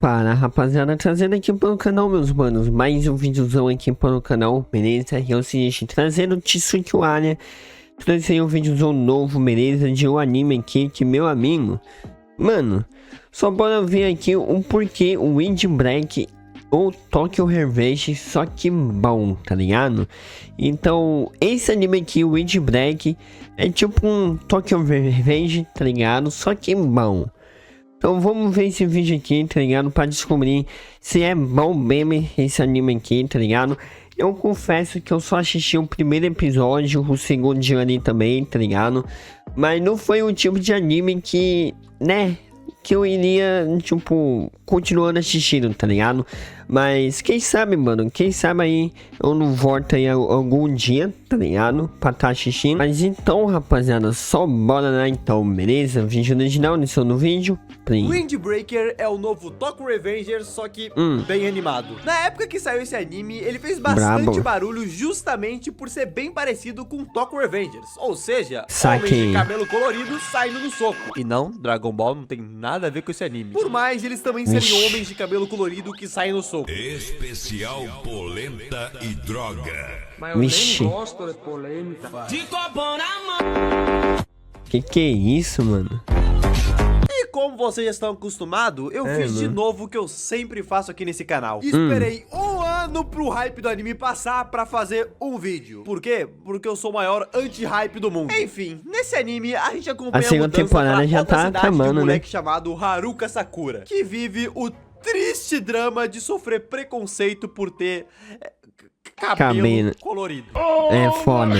Para rapaziada, trazendo aqui para o canal, meus manos, mais um videozão aqui para o canal, beleza? E é o seguinte, trazendo o Tsuki Waria, trouxe um videozão novo, beleza? De um anime aqui que, meu amigo, mano, só bora ver aqui o porquê o Wind Break ou Tokyo Revenge, só que bom, tá ligado? Então, esse anime aqui, o Wind Break, é tipo um Tokyo Revenge, tá ligado? Só que bom. Então vamos ver esse vídeo aqui, tá ligado? Pra descobrir se é bom mesmo esse anime aqui, tá ligado? Eu confesso que eu só assisti o primeiro episódio, o segundo dia ali também, tá ligado? Mas não foi o tipo de anime que, né, que eu iria, tipo, continuando assistindo, tá ligado? Mas quem sabe, mano, quem sabe aí eu não volto aí algum dia, tá ligado? Pra tá assistindo. Mas então, rapaziada, só bora lá então, beleza? Vídeo original, iniciou no vídeo. Play. Windbreaker é o novo Tokyo Revenger, só que bem animado. Na época que saiu esse anime, ele fez bastante barulho justamente por ser bem parecido com Tokyo Revengers. Ou seja, homens de cabelo colorido saindo no soco. E não, Dragon Ball não tem nada a ver com esse anime. Por mais eles também serem homens de cabelo colorido que saem no soco. Especial polenta e droga. Mas eu nem gosto de polenta. Que é isso, mano? E como vocês já estão acostumados, eu fiz de novo o que eu sempre faço aqui nesse canal. Esperei um ano pro hype do anime passar pra fazer um vídeo. Por quê? Porque eu sou o maior anti-hype do mundo. Enfim, nesse anime a gente acompanha a segunda temporada já tá acabando, de um moleque né? chamado Haruka Sakura, que vive o triste drama de sofrer preconceito por ter cabelo colorido. É foda.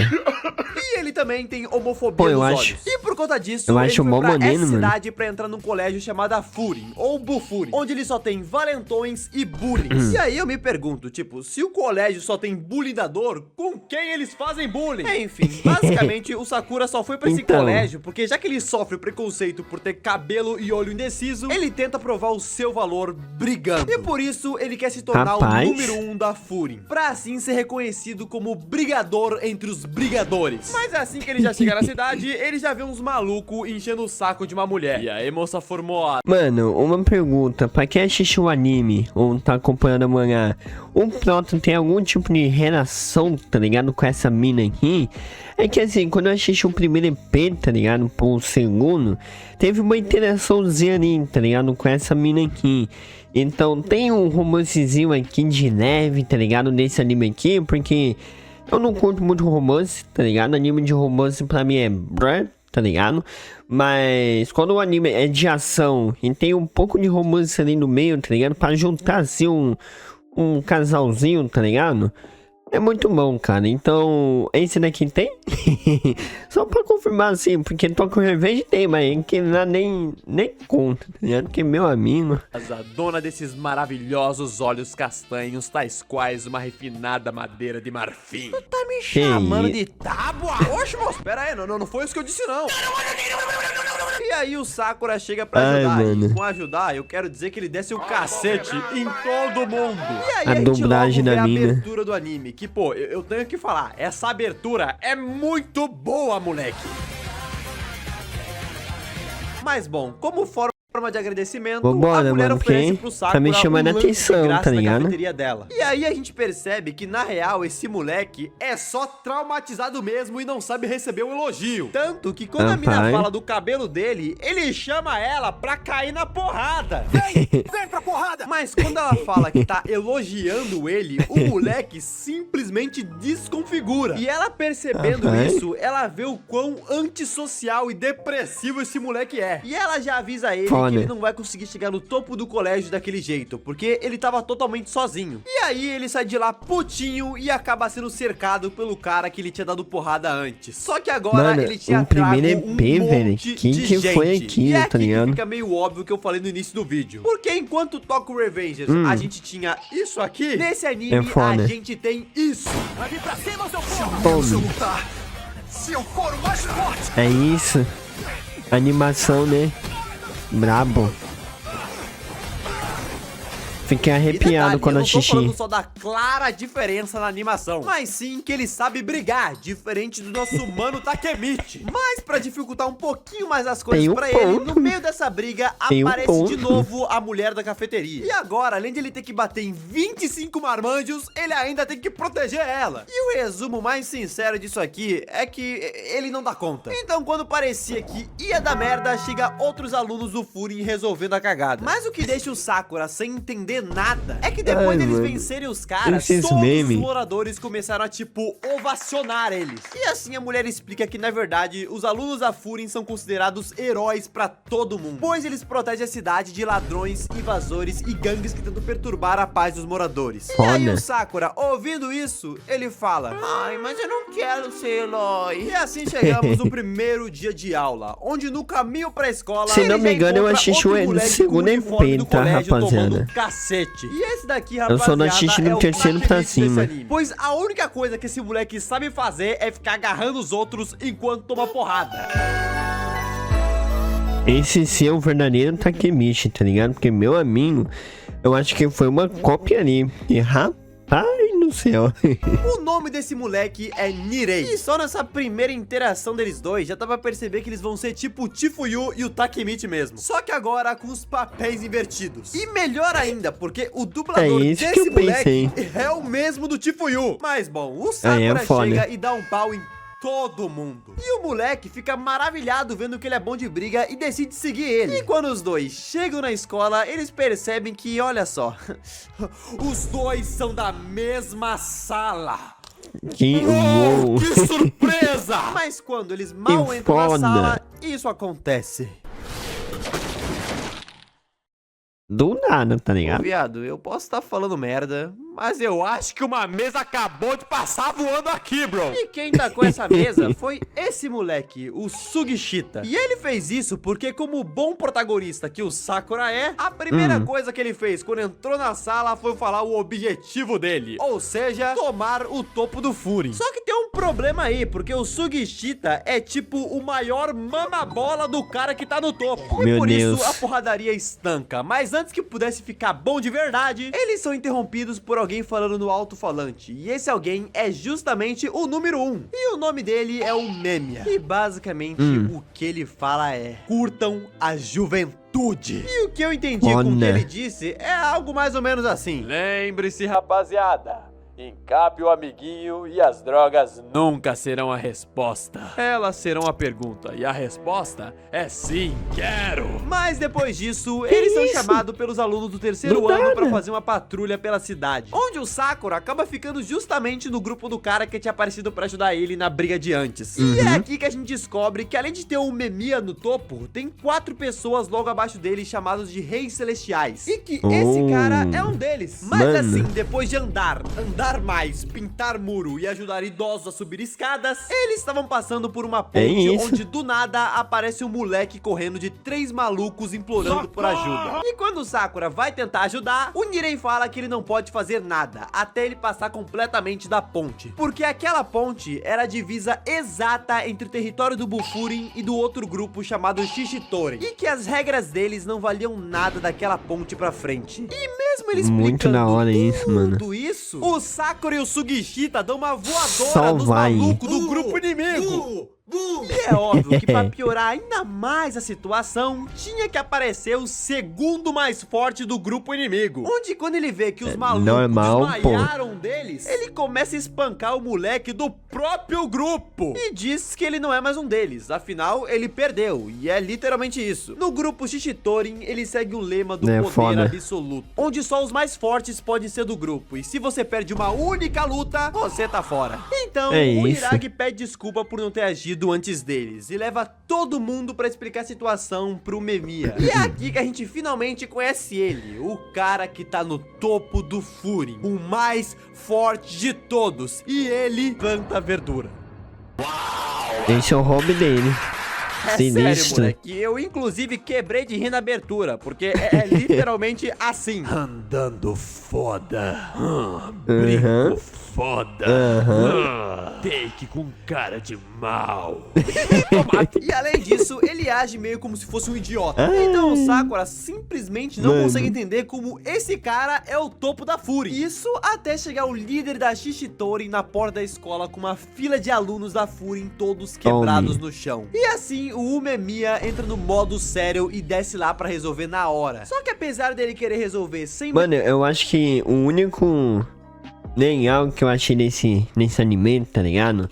E ele também tem homofobia nos olhos. E por conta disso, ele foi pra essa cidade pra entrar num colégio chamado Furin, ou Bufurin, onde ele só tem valentões e bullying. E aí eu me pergunto, tipo, se o colégio só tem bullyingador, com quem eles fazem bullying? Enfim, basicamente o Sakura só foi pra esse colégio porque já que ele sofre preconceito por ter cabelo e olho indeciso, ele tenta provar o seu valor brigando. E por isso ele quer se tornar o número 1 da Furin, pra assim ser reconhecido como brigador entre os brigadores. Mas assim que ele já chega na cidade, ele já vê uns malucos enchendo o saco de uma mulher. E aí, moça formosa? Mano, uma pergunta, pra quem assistiu o anime ou tá acompanhando a mangá, o Proto tem algum tipo de relação, tá ligado, com essa mina aqui? É que assim, quando eu assisti o primeiro EP, tá ligado, pro segundo, teve uma interaçãozinha ali, tá ligado, com essa mina aqui. Então tem um romancezinho aqui de leve, tá ligado, nesse anime aqui, porque eu não curto muito romance, tá ligado? Anime de romance pra mim é brr, tá ligado? Mas quando o anime é de ação e tem um pouco de romance ali no meio, tá ligado? Pra juntar assim um casalzinho, tá ligado? É muito bom, cara. Então, esse daqui tem? Só pra confirmar assim, porque Tokyo Revenge tem, mas que lá nem conta, tá ligado? Porque meu amigo... A dona desses maravilhosos olhos castanhos, tais quais uma refinada madeira de marfim. Tu tá me chamando de tábua? Oxe, moço, pera aí, não foi isso que eu disse, não. E aí o Sakura chega pra ajudar. E com ajudar, eu quero dizer que ele desce o cacete em todo mundo. E aí a dublagem da mina. A abertura do anime, que pô, eu tenho que falar, essa abertura é muito boa, moleque. Mas bom, como forma de agradecimento, a mulher oferece pro Sakura tá me chamando a atenção, tá ligado? Dela. E aí a gente percebe que na real esse moleque é só traumatizado mesmo e não sabe receber um elogio. Tanto que quando a mina fala do cabelo dele, ele chama ela pra cair na porrada. Vem pra porrada! Mas quando ela fala que tá elogiando ele, o moleque simplesmente desconfigura. E ela percebendo isso, ela vê o quão antissocial e depressivo esse moleque é. E ela já avisa ele que ele não vai conseguir chegar no topo do colégio daquele jeito, porque ele tava totalmente sozinho. E aí ele sai de lá putinho e acaba sendo cercado pelo cara que ele tinha dado porrada antes. Só que agora ele tinha trago um monte de gente. Foi aquilo, e é tá ligado? que fica meio óbvio que eu falei no início do vídeo. Porque enquanto Tokyo Revengers a gente tinha isso aqui, nesse anime a gente tem isso. Vai vir pra cima, seu porra! Se eu lutar, se eu for o mais forte! É isso. Animação, né? Brabo. fiquei E arrepiado detalhe, quando eu não tô assisti. falando só da clara diferença na animação, mas sim que ele sabe brigar, diferente do nosso mano Takemichi. Mas pra dificultar um pouquinho mais as coisas Tem um pra ele, ponto. no meio dessa briga Tem um aparece de ponto. novo a mulher da cafeteria. E agora, além de ele ter que bater em 25 marmanjos, ele ainda tem que proteger ela. E o resumo mais sincero disso aqui é que ele não dá conta. Então, quando parecia que ia dar merda, chega outros alunos do Furin resolvendo a cagada. Mas o que deixa o Sakura sem entender nada é que depois Ai, deles mano. vencerem os caras, Esses todos meme. os moradores começaram a, tipo, ovacionar eles. E assim a mulher explica que, na verdade, os alunos da Furin são considerados heróis pra todo mundo, pois eles protegem a cidade de ladrões, invasores e gangues que tentam perturbar a paz dos moradores. E aí Foda. o Sakura, ouvindo isso, ele fala: ai, mas eu não quero ser herói. E assim chegamos no primeiro dia de aula, onde no caminho pra escola, Se não ele me já engano, eu encontra assisti outro o moleque com segundo uniforme do MP, tá, colégio rapaziada? tomando cacete. E esse daqui, Eu rapaziada, só não assisti no é o terceiro pra Takemichi desse cima. anime. Pois a única coisa que esse moleque sabe fazer é ficar agarrando os outros enquanto toma porrada. Esse sim é o verdadeiro Takemichi, tá ligado? Porque, meu amigo, eu acho que foi uma cópia ali. E rapaz do céu. O nome desse moleque é Nirei. E só nessa primeira interação deles dois, já dá pra perceber que eles vão ser tipo o Chifuyu e o Takemichi mesmo. Só que agora com os papéis invertidos. E melhor ainda, porque o dublador É isso que desse eu pensei. moleque é o mesmo do Chifuyu. Mas bom, o Aí é Sakura foda. chega e dá um pau em todo mundo. E o moleque fica maravilhado vendo que ele é bom de briga e decide seguir ele. E quando os dois chegam na escola, eles percebem que, olha só, os dois são da mesma sala. Que uou. Que surpresa! Mas quando eles mal Que entram na foda. sala, isso acontece. Do nada, tá Ô, ligado? viado, eu posso estar falando merda, mas eu acho que uma mesa acabou de passar voando aqui, bro. E quem tacou essa mesa foi esse moleque, o Sugishita. E ele fez isso porque, como bom protagonista que o Sakura é, a primeira coisa que ele fez quando entrou na sala foi falar o objetivo dele. Ou seja, tomar o topo do Furin. Só que tem um problema aí, porque o Sugishita é tipo o maior mama-bola do cara que tá no topo. E Meu por Deus. isso a porradaria estanca. Mas antes que pudesse ficar bom de verdade, eles são interrompidos por alguém falando no alto-falante. E esse alguém é justamente o número 1. E o nome dele é o Memia. E basicamente o que ele fala é: curtam a juventude. E o que eu entendi com o que Olha. ele disse é algo mais ou menos assim: lembre-se, rapaziada, encape o amiguinho e as drogas nunca serão a resposta. Elas serão a pergunta e a resposta é sim, quero. Mas depois disso, eles são isso? chamados pelos alunos do terceiro Do ano nada. pra fazer uma patrulha pela cidade, onde o Sakura acaba ficando justamente no grupo do cara que tinha aparecido pra ajudar ele na briga de antes. E é aqui que a gente descobre que, além de ter o Memia no topo, tem 4 pessoas logo abaixo dele chamados de Reis Celestiais. E que esse cara é um deles. Mas Mano. assim, depois de andar mais, pintar muro e ajudar idosos a subir escadas, eles estavam passando por uma ponte isso. onde do nada aparece um moleque correndo de 3 malucos implorando por ajuda. E quando o Sakura vai tentar ajudar, o Nirei fala que ele não pode fazer nada até ele passar completamente da ponte, porque aquela ponte era a divisa exata entre o território do Bufurin e do outro grupo chamado Shishitori, e que as regras deles não valiam nada daquela ponte pra frente. E mesmo ele explicando Muito da hora isso, mano. tudo isso, o Sakura e o Sugishita dão uma voadora Só nos vai. malucos do grupo inimigo. E é óbvio que pra piorar ainda mais a situação, tinha que aparecer o segundo mais forte do grupo inimigo, onde quando ele vê que os malucos normal, desmaiaram deles, ele começa a espancar o moleque do próprio grupo e diz que ele não é mais um deles, afinal ele perdeu, e é literalmente isso. No grupo Shishitori, ele segue o lema do É poder foda. absoluto, onde só os mais fortes podem ser do grupo, e se você perde uma única luta, você tá fora. Então, É o isso. Iragi pede desculpa por não ter agido antes deles e leva todo mundo pra explicar a situação pro Memia. E é aqui que a gente finalmente conhece ele, o cara que tá no topo do Furin, o mais forte de todos, e ele planta verdura. Esse é o hobby dele. É sério, Sinistro. moleque. Eu, inclusive, quebrei de rir na abertura, porque é literalmente assim. Andando foda. Brinco foda. Take com cara de mal. E além disso, ele age meio como se fosse um idiota. Então o Sakura simplesmente não consegue entender como esse cara é o topo da Fury. Isso até chegar o líder da Shishitori na porta da escola com uma fila de alunos da Fury todos quebrados no chão. E assim, o Umemiya entra no modo sério e desce lá pra resolver na hora. Só que apesar dele querer resolver sem... Mano, eu acho que o único legal que eu achei nesse anime, tá ligado?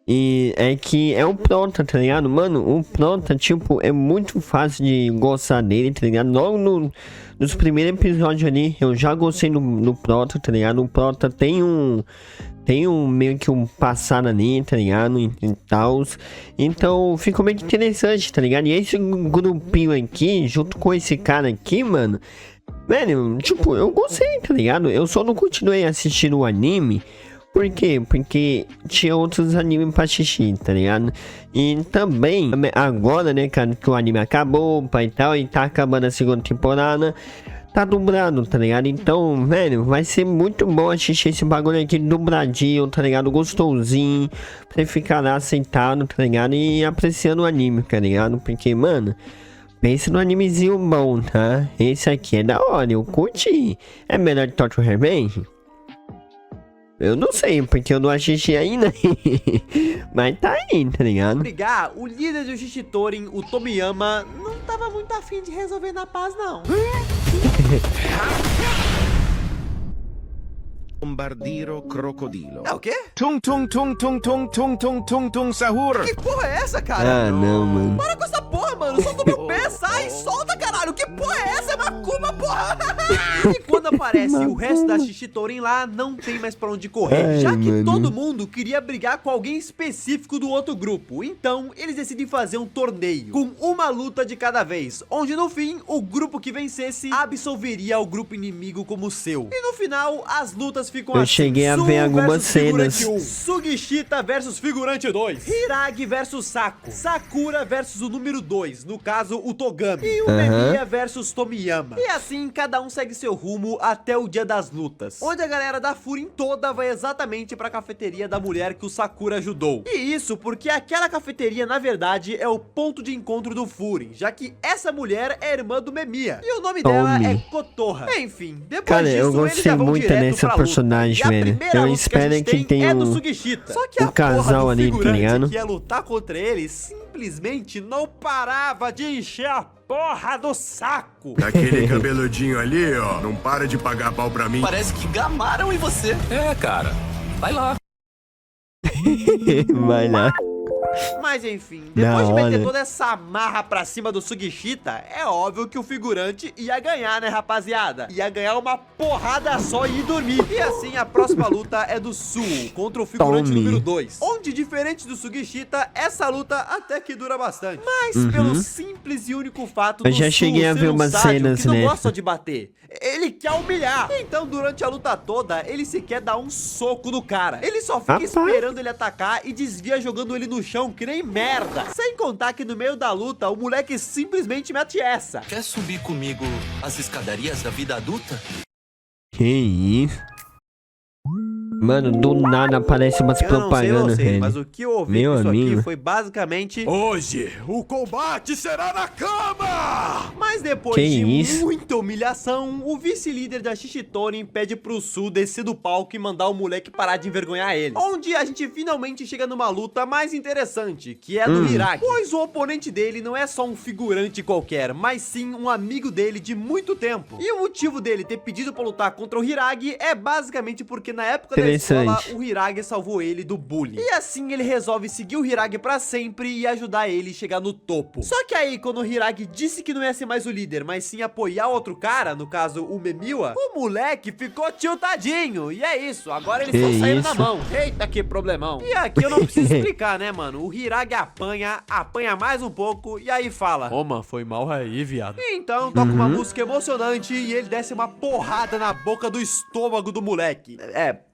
E é que é o Prota, tá ligado? Mano, o Prota, tipo, é muito fácil de gostar dele, tá ligado? Logo nos primeiros episódios ali, eu já gostei do Prota, tá ligado? O Prota tem um meio que um passado ali, tá ligado? E tal. Então, ficou meio que interessante, tá ligado? E esse grupinho aqui, junto com esse cara aqui, mano... Velho, tipo, eu gostei, tá ligado? Eu só não continuei assistindo o anime... Por quê? Porque tinha outros animes pra assistir, tá ligado? E também, agora, né, cara, que o anime acabou, pai e tal, e tá acabando a segunda temporada, tá dublado, tá ligado? Então, velho, vai ser muito bom assistir esse bagulho aqui dubladinho, tá ligado? Gostosinho, pra você ficar lá sentado, tá ligado? E apreciando o anime, tá ligado? Porque, mano... Pensa no animezinho bom, tá? Esse aqui é da hora, eu curti. É melhor que Tokyo Revenge? Eu não sei, porque eu não assisti ainda. Mas tá aí, tá ligado? Brigar, o líder do Shishitorin, o Tomiyama, não tava muito afim de resolver na paz, não. Bombardiro crocodilo. É o quê? Tung tung tung tung tung tung tung tung tung sahur. Que porra é essa, cara? Ah, não, mano. Para com essa porra, mano. Solta meu pé, sai, solta, caralho. Que porra é essa? É Makuma, porra. E quando aparece o resto da Shishitorin lá, não tem mais pra onde correr. Ai, já que mano. todo mundo queria brigar com alguém específico do outro grupo. Então, eles decidem fazer um torneio, com uma luta de cada vez, onde no fim, o grupo que vencesse absolveria o grupo inimigo como seu. E no final, as lutas ficam Eu assim. cheguei a Su ver algumas versus Figurante cenas. 1, Sugishita versus Figurante 2, Hiragi versus Saku, Sakura versus o número 2, no caso o Togami, e o Memiya versus Tomiyama. E assim, cada um segue seu rumo até o dia das lutas, onde a galera da Furin toda vai exatamente pra cafeteria da mulher que o Sakura ajudou. E isso porque aquela cafeteria, na verdade, é o ponto de encontro do Furin, já que essa mulher é irmã do Memiya, e o nome dela é Kotoha. Enfim, depois Cara, disso, eu eles já gostei vão muito direto dessa pra luta. personagem, E a velho. primeira Eu luta espero a gente que tem tenha é do um- Sugishita. Só que um a porra casal do ali, tá figurante ligado? que ia lutar contra ele simplesmente não parava de encher a porra do saco. Aquele cabeludinho ali, ó, não para de pagar pau pra mim. Parece que gamaram em você. É, cara. Vai lá. Vai lá. Mas enfim, Da depois de meter hora. toda essa marra pra cima do Sugishita, é óbvio que o figurante ia ganhar, né, rapaziada? Ia ganhar uma porrada só e ir dormir. E assim, a próxima luta é do Suo contra o figurante Tome. número 2. Onde, diferente do Sugishita, essa luta até que dura bastante. Mas pelo simples e único fato Eu do já Suo cheguei a ser ver um umas sádio cenas, que não né? gosta de bater. Ele quer humilhar. Então, durante a luta toda, ele sequer dá um soco no cara. Ele só fica Rapaz. esperando ele atacar e desvia jogando ele no chão que nem merda. Sem contar que no meio da luta, o moleque simplesmente mete essa. Quer subir comigo as escadarias da vida adulta? Que isso? Mano, do nada aparece umas Eu não sei propagandas, vocês, velho. mas o que eu ouvi Meu com isso amigo. aqui foi basicamente... Hoje, o combate será na cama! Mas depois Que de isso? muita humilhação, o vice-líder da Shishitori pede pro Su descer do palco e mandar o moleque parar de envergonhar ele. Onde a gente finalmente chega numa luta mais interessante, que é do Hiragi. Pois o oponente dele não é só um figurante qualquer, mas sim um amigo dele de muito tempo. E o motivo dele ter pedido pra lutar contra o Hiragi é basicamente porque na época da escola, Interessante. o Hiragi salvou ele do bullying. E assim ele resolve seguir o Hiragi pra sempre e ajudar ele a chegar no topo. Só que aí, quando o Hiragi disse que não ia ser mais o líder, mas sim apoiar outro cara, no caso o Memiya, o moleque ficou tiltadinho. E é isso, agora eles Que estão saindo na isso? mão. Eita, que problemão. E aqui eu não preciso explicar, né, mano? O Hiragi apanha mais um pouco e aí fala: Ô, foi mal aí, viado. Então toca uma música emocionante e ele desce uma porrada na boca do estômago do moleque.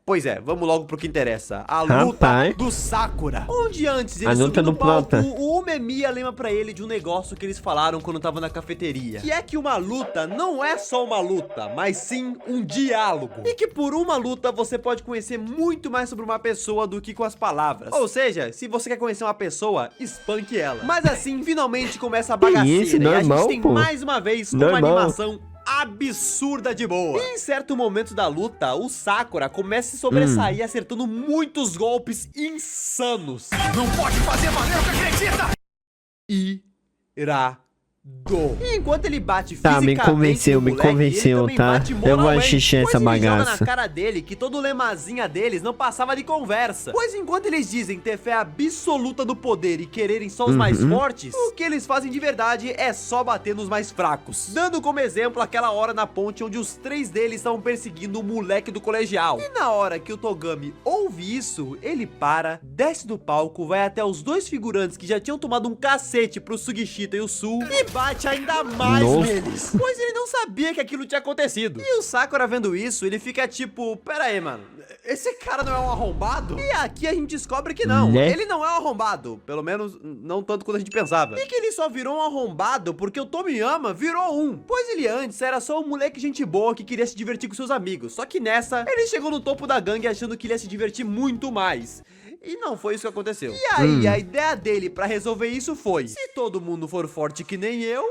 Pois é, vamos logo pro que interessa. A luta Rapaz. do Sakura. Onde antes ele A luta subiu no do palco, Prota. o Umemiya lembra pra ele de um negócio que eles falaram quando tava na cafeteria. Que é que uma luta não é só uma luta, mas sim um diálogo. E que por uma luta você pode conhecer muito mais sobre uma pessoa do que com as palavras. Ou seja, se você quer conhecer uma pessoa, espanque ela. Mas assim, finalmente começa a bagaceira. isso, e a normal, gente tem pô. mais uma vez uma Normal. animação absurda de boa. E em certo momento da luta, o Sakura começa a se sobressair acertando muitos golpes insanos. Não pode fazer valer o que acredita! Irado. E enquanto ele bate Tá, fisicamente me convenceu, no me moleque, convenceu, ele também tá? bate Eu vou moralmente, assistir pois essa ele joga bagaça. na cara dele que todo lemazinha deles não passava de conversa. Pois enquanto eles dizem ter fé absoluta no poder e quererem só os mais fortes, o que eles fazem de verdade é só bater nos mais fracos. Dando como exemplo aquela hora na ponte onde os 3 deles estavam perseguindo o moleque do colegial. E na hora que o Togami ouve isso, ele para, desce do palco, vai até os 2 figurantes que já tinham tomado um cacete pro Sugishita e o Sul e bate ainda mais Nossa. neles. Pois ele não sabia que aquilo tinha acontecido. E o Sakura vendo isso, ele fica tipo, pera aí, mano, esse cara não é um arrombado? E aqui a gente descobre que não, Né? ele não é um arrombado, pelo menos não tanto quanto a gente pensava. E que ele só virou um arrombado porque o Tomiyama virou um. Pois ele antes era só um moleque gente boa que queria se divertir com seus amigos. Só que nessa, ele chegou no topo da gangue achando que ele ia se divertir muito mais. E não foi isso que aconteceu. E aí, a ideia dele pra resolver isso foi: se todo mundo for forte que nem eu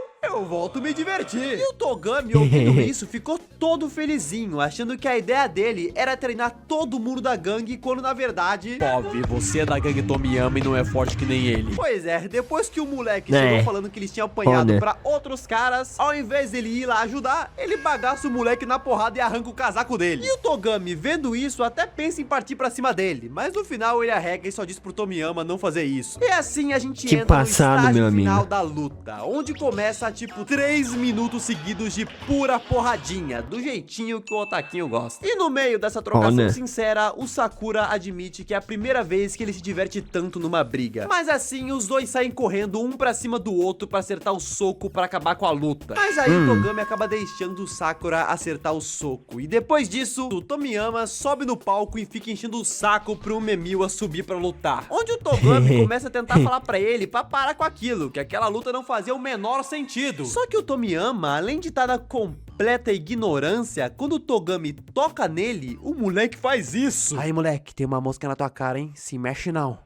volto a me divertir. E o Togami, ouvindo isso, ficou todo felizinho, achando que a ideia dele era treinar todo mundo da gangue, quando na verdade... Pove, você é da gangue Tomiyama e não é forte que nem ele. Pois é, depois que o moleque chegou falando que eles tinham apanhado Foda. pra outros caras, ao invés dele ir lá ajudar, ele bagaça o moleque na porrada e arranca o casaco dele. E o Togami, vendo isso, até pensa em partir pra cima dele, mas no final ele arrega e só diz pro Tomiyama não fazer isso. E assim a gente Que entra passado, no estágio meu amigo. final da luta, onde começa tipo 3 minutos seguidos de pura porradinha, do jeitinho que o Otaquinho gosta. E no meio dessa trocação Olha. sincera, o Sakura admite que é a primeira vez que ele se diverte tanto numa briga. Mas assim, os dois saem correndo um pra cima do outro pra acertar o soco pra acabar com a luta. Mas aí o Togami acaba deixando o Sakura acertar o soco. E depois disso, o Tomiyama sobe no palco e fica enchendo o saco pro Umemiya subir pra lutar. Onde o Togami começa a tentar falar pra ele pra parar com aquilo, que aquela luta não fazia o menor sentido. Só que o Tomiyama, além de estar na completa ignorância, quando o Togami toca nele, o moleque faz isso. Aí, moleque, tem uma mosca na tua cara, hein? Se mexe não.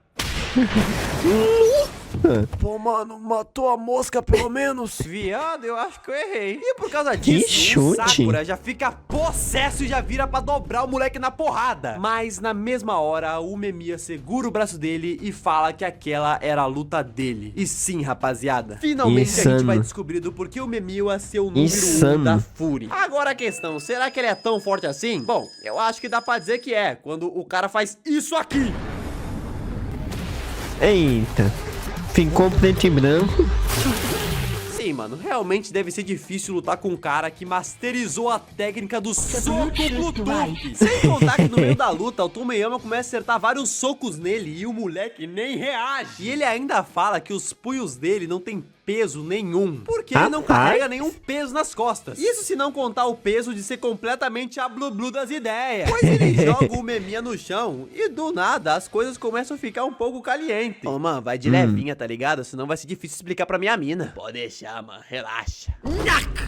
Pô, mano, matou a mosca pelo menos. Viado, eu acho que eu errei. E por causa disso, o chute. Sakura já fica possesso e já vira pra dobrar o moleque na porrada. Mas na mesma hora, o Umemiya segura o braço dele e fala que aquela era a luta dele. E sim, rapaziada, finalmente a gente Insano. vai descobrir do porquê o Umemiya é seu número 1 Insano. da Fury. Agora a questão, será que ele é tão forte assim? Bom, eu acho que dá pra dizer que é, quando o cara faz isso aqui. Eita. Ficou preto e branco. Sim, mano, realmente deve ser difícil lutar com um cara que masterizou a técnica do soco Bluetooth. Sem contar que no meio da luta, o Tomiyama começa a acertar vários socos nele e o moleque nem reage. E ele ainda fala que os punhos dele não tem peso nenhum, porque ele não Rapaz. carrega nenhum peso nas costas. Isso se não contar o peso de ser completamente a blu-blu das ideias. Pois ele joga o Umemiya no chão e do nada as coisas começam a ficar um pouco calientes. Ô, mano, vai de levinha, tá ligado? Senão vai ser difícil explicar pra minha mina. Pode deixar, mano, relaxa.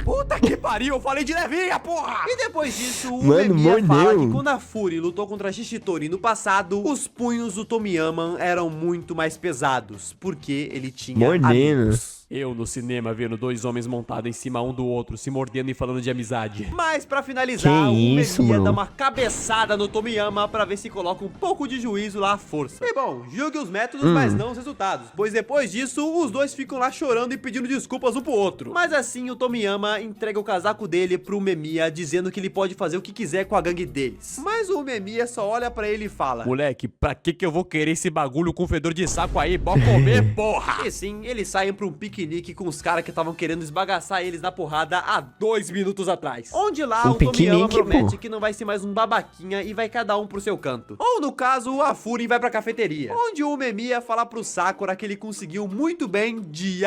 Puta que pariu, eu falei de levinha, porra! E depois disso, o Mano, Umemiya fala mordeu. que quando a Fury lutou contra a Shishitori no passado, os punhos do Tomiyama eram muito mais pesados, porque ele tinha Mordendo. amigos. Eu no cinema vendo 2 homens montados em cima um do outro, se mordendo e falando de amizade. Mas pra finalizar, Que o isso, Umemiya bro? dá uma cabeçada no Tomiyama pra ver se coloca um pouco de juízo lá à força. E bom, julgue os métodos, mas não os resultados. Pois depois disso, os dois ficam lá chorando e pedindo desculpas um pro outro. Mas assim, o Tomiyama entrega o casaco dele pro Umemiya, dizendo que ele pode fazer o que quiser com a gangue deles. Mas o Umemiya só olha pra ele e fala: moleque, pra que eu vou querer esse bagulho com fedor de saco aí? Bora comer, porra! E sim, eles saem pra um piquenique com os caras que estavam querendo esbagaçar eles na porrada há 2 minutos atrás. Onde lá Um o Tomiyama piquenique, promete pô. que não vai ser mais um babaquinha e vai cada um pro seu canto. Ou no caso, a Fury vai pra cafeteria, onde o Umemiya fala pro Sakura que ele conseguiu muito bem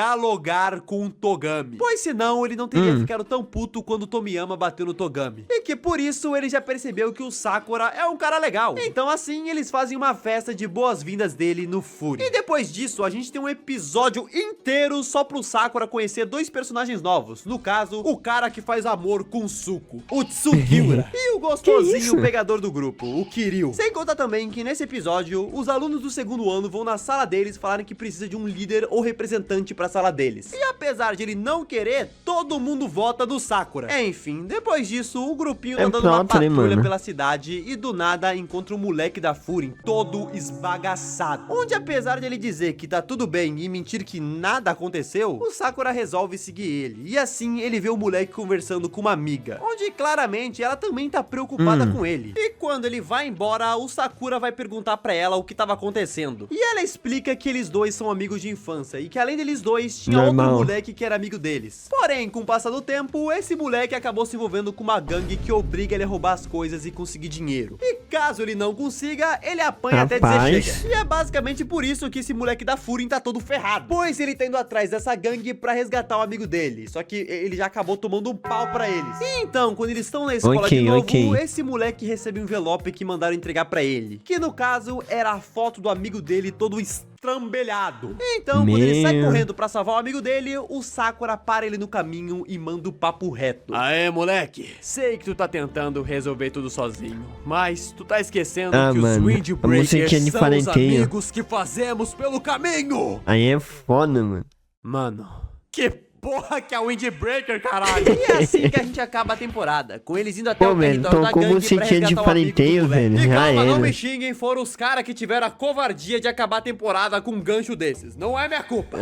dialogar com o Togami. Pois senão ele não teria teria ficado tão puto quando o Tomiyama bateu no Togami. E que por isso ele já percebeu que o Sakura é um cara legal. Então assim, eles fazem uma festa de boas-vindas dele no Furi. E depois disso, a gente tem um episódio inteiro só pro Sakura conhecer dois personagens novos. No caso, o cara que faz amor com o Suko, o Tsukiura. E o gostosinho pegador do grupo, o Kiryu. Sem contar também que nesse episódio, os alunos do segundo ano vão na sala deles falarem que precisa de um líder ou representante pra sala deles. E apesar de ele não querer, todo mundo vota no Sakura. Enfim, depois disso, o grupinho tá dando uma patrulha pela cidade e do nada encontra o moleque da Furin todo esbagaçado. Onde apesar de ele dizer que tá tudo bem e mentir que nada aconteceu, o Sakura resolve seguir ele. E assim ele vê o moleque conversando com uma amiga, onde claramente ela também tá preocupada com ele. E quando ele vai embora, o Sakura vai perguntar pra ela o que tava acontecendo. E ela explica que eles dois são amigos de infância e que além deles dois, tinha outro moleque que era amigo deles. Porém, com o passar do tempo, esse moleque acabou se envolvendo com uma gangue que obriga ele a roubar as coisas e conseguir dinheiro. E caso ele não consiga, ele apanha até dizer chega. E é basicamente por isso que esse moleque da Furin tá todo ferrado, pois ele tá indo atrás dessa gangue pra resgatar o amigo dele. Só que ele já acabou tomando um pau pra eles. E então, quando eles estão na escola de novo, esse moleque recebe um envelope que mandaram entregar pra ele, que no caso era a foto do amigo dele todo estrambelhado. Então, quando ele sai correndo pra salvar o amigo dele, o Sakura para ele no caminho e manda o papo reto. Aê, moleque, sei que tu tá tentando resolver tudo sozinho, mas tu tá esquecendo que os Windbreakers são os amigos que fazemos pelo caminho. Aí é foda, mano. Mano, que porra que é o Windbreaker, caralho. E é assim que a gente acaba a temporada, com eles indo até o território da gangue pra resgatar o amigo do moleque. E calma, não me xinguem, foram os caras que tiveram a covardia de acabar a temporada com um gancho desses. Não é minha culpa.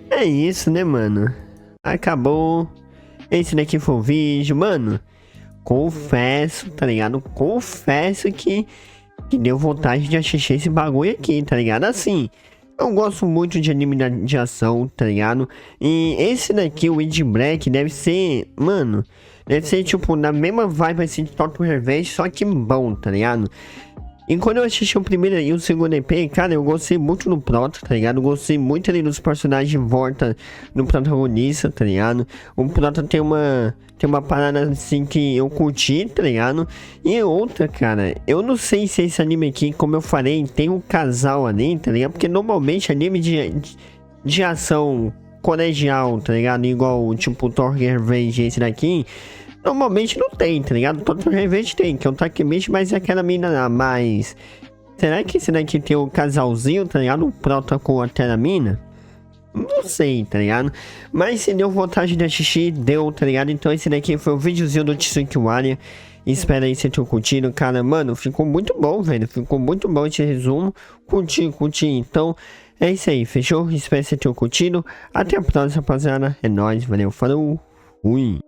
É isso, né, mano? Acabou. Esse daqui foi o vídeo, mano. Confesso, tá ligado? Confesso que deu vontade de assistir esse bagulho aqui, tá ligado? Assim, eu gosto muito de anime de ação, tá ligado? E esse daqui, o Windbreaker, deve ser, mano, deve ser tipo na mesma vibe assim de Tokyo Revenge, só que bom, tá ligado? E quando eu assisti o primeiro e o segundo EP, cara, eu gostei muito do Proto, tá ligado? Eu gostei muito ali dos personagens de volta do protagonista, tá ligado? O Proto tem uma parada assim que eu curti, tá ligado? E outra, cara, eu não sei se esse anime aqui, como eu falei, tem um casal ali, tá ligado? Porque normalmente anime de ação colegial, tá ligado? Igual tipo Tokyo Revenge, esse daqui, normalmente não tem, tá ligado? Todo Revenge tem, que é o Takemichi, mas é aquela mina lá, mas... Será que esse daqui tem um casalzinho, tá ligado? O Prota com aquela mina? Não sei, tá ligado? Mas se deu vontade de assistir, deu, tá ligado? Então esse daqui foi o videozinho do Tsukiwara. Espero aí que vocês tenham curtido, cara. Mano, ficou muito bom, velho. Ficou muito bom esse resumo. Curti. Então, é isso aí, fechou? Espero que vocês tenham curtido. Até a próxima, rapaziada. É nóis, valeu, falou, fui.